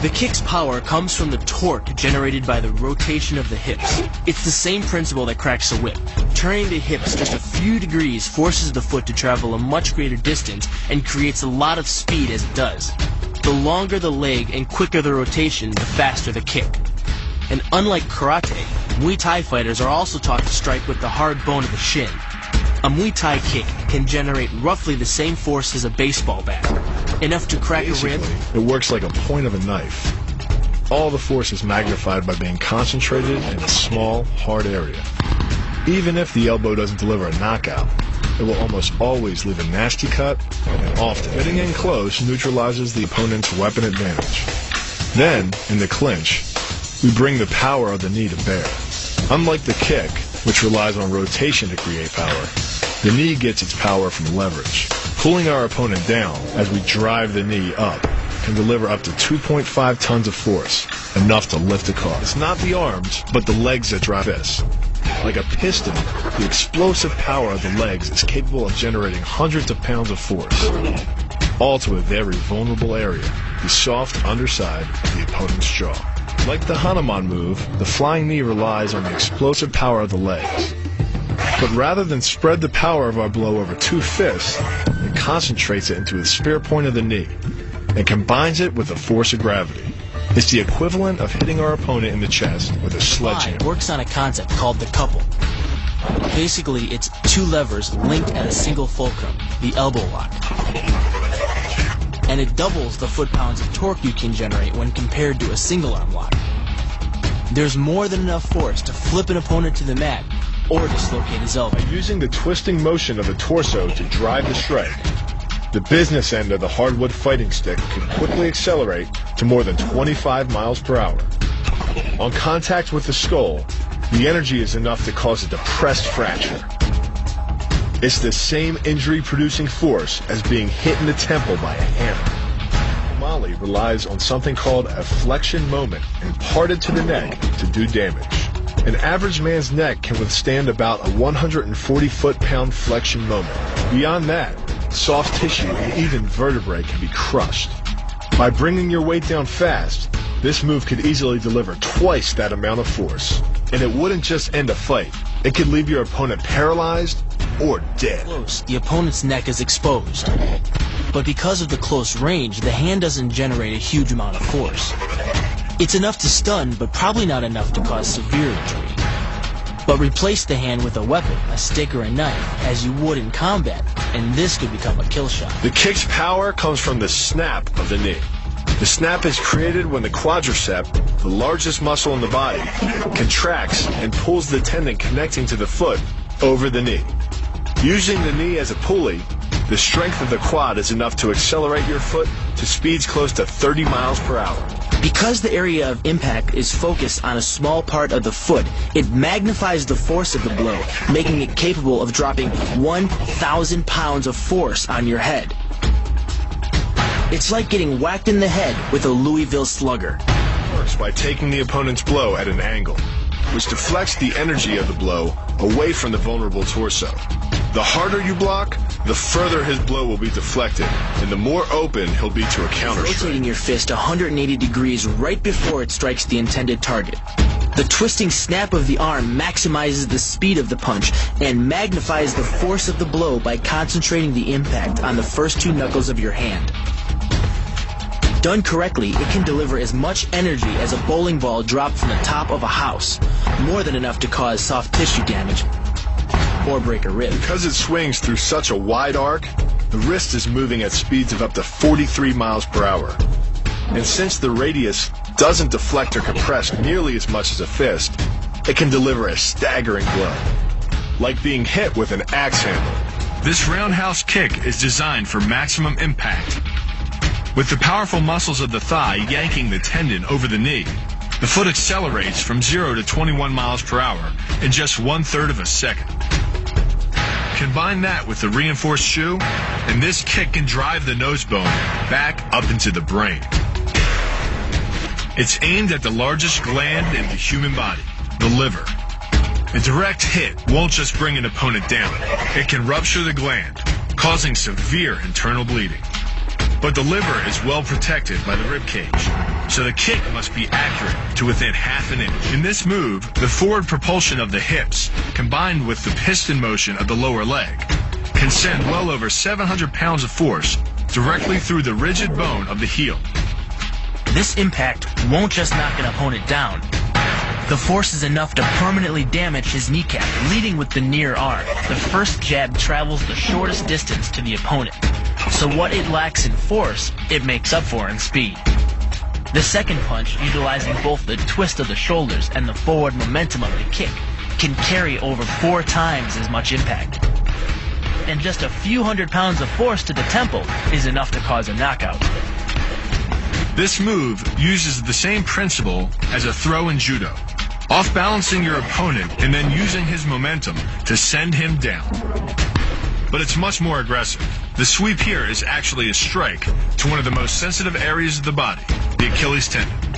The kick's power comes from the torque generated by the rotation of the hips. It's the same principle that cracks a whip. Turning the hips just a few degrees forces the foot to travel a much greater distance and creates a lot of speed as it does. The longer the leg and quicker the rotation, the faster the kick. And unlike karate, Muay Thai fighters are also taught to strike with the hard bone of the shin. A Muay Thai kick can generate roughly the same force as a baseball bat, enough to crack a rib. It works like a point of a knife. All the force is magnified by being concentrated in a small, hard area. Even if the elbow doesn't deliver a knockout, it will almost always leave a nasty cut, and often hitting in close neutralizes the opponent's weapon advantage. Then, in the clinch, we bring the power of the knee to bear. Unlike the kick, which relies on rotation to create power, the knee gets its power from leverage. Pulling our opponent down as we drive the knee up can deliver up to 2.5 tons of force, enough to lift a car. It's not the arms, but the legs that drive this. Like a piston, the explosive power of the legs is capable of generating hundreds of pounds of force, all to a very vulnerable area, the soft underside of the opponent's jaw. Like the Hanuman move, the flying knee relies on the explosive power of the legs. But rather than spread the power of our blow over two fists, it concentrates it into the spear point of the knee and combines it with the force of gravity. It's the equivalent of hitting our opponent in the chest with a sledgehammer. Myai works on a concept called the couple. Basically, it's two levers linked at a single fulcrum, the elbow lock. And it doubles the foot-pounds of torque you can generate when compared to a single-arm lock. There's more than enough force to flip an opponent to the mat or dislocate his elbow. By using the twisting motion of the torso to drive the strike, the business end of the hardwood fighting stick can quickly accelerate to more than 25 miles per hour. On contact with the skull, the energy is enough to cause a depressed fracture. It's the same injury-producing force as being hit in the temple by a hammer. Molly relies on something called a flexion moment imparted to the neck to do damage. An average man's neck can withstand about a 140 foot-pound flexion moment. Beyond that, soft tissue and even vertebrae can be crushed. By bringing your weight down fast, this move could easily deliver twice that amount of force. And it wouldn't just end a fight. It could leave your opponent paralyzed or dead. Close, the opponent's neck is exposed. But because of the close range, the hand doesn't generate a huge amount of force. It's enough to stun, but probably not enough to cause severe injury. But replace the hand with a weapon, a stick or a knife, as you would in combat, and this could become a kill shot. The kick's power comes from the snap of the knee. The snap is created when the quadricep, the largest muscle in the body, contracts and pulls the tendon connecting to the foot over the knee. Using the knee as a pulley, the strength of the quad is enough to accelerate your foot to speeds close to 30 miles per hour. Because the area of impact is focused on a small part of the foot, it magnifies the force of the blow, making it capable of dropping 1,000 pounds of force on your head. It's like getting whacked in the head with a Louisville slugger. It works by taking the opponent's blow at an angle, which deflects the energy of the blow away from the vulnerable torso. The harder you block, the further his blow will be deflected, and the more open he'll be to a counter strike. Rotating your fist 180 degrees right before it strikes the intended target. The twisting snap of the arm maximizes the speed of the punch and magnifies the force of the blow by concentrating the impact on the first two knuckles of your hand. Done correctly, it can deliver as much energy as a bowling ball dropped from the top of a house, more than enough to cause soft tissue damage or break a rib. Because it swings through such a wide arc, the wrist is moving at speeds of up to 43 miles per hour. And since the radius doesn't deflect or compress nearly as much as a fist, it can deliver a staggering blow, like being hit with an axe handle. This roundhouse kick is designed for maximum impact. With the powerful muscles of the thigh yanking the tendon over the knee, the foot accelerates from 0 to 21 miles per hour in just 1/3 of a second. Combine that with the reinforced shoe, and this kick can drive the nose bone back up into the brain. It's aimed at the largest gland in the human body, the liver. A direct hit won't just bring an opponent down. It can rupture the gland, causing severe internal bleeding. but the liver is well protected by the rib cage, so the kick must be accurate to within half an inch. In this move, the forward propulsion of the hips, combined with the piston motion of the lower leg, can send well over 700 pounds of force directly through the rigid bone of the heel. This impact won't just knock an opponent down. The force is enough to permanently damage his kneecap, leading with the near arm. The first jab travels the shortest distance to the opponent, so what it lacks in force, it makes up for in speed. The second punch, utilizing both the twist of the shoulders and the forward momentum of the kick, can carry over 4 times as much impact. And just a few hundred pounds of force to the temple is enough to cause a knockout. This move uses the same principle as a throw in judo, off-balancing your opponent and then using his momentum to send him down. But it's much more aggressive. The sweep here is actually a strike to one of the most sensitive areas of the body, the Achilles tendon.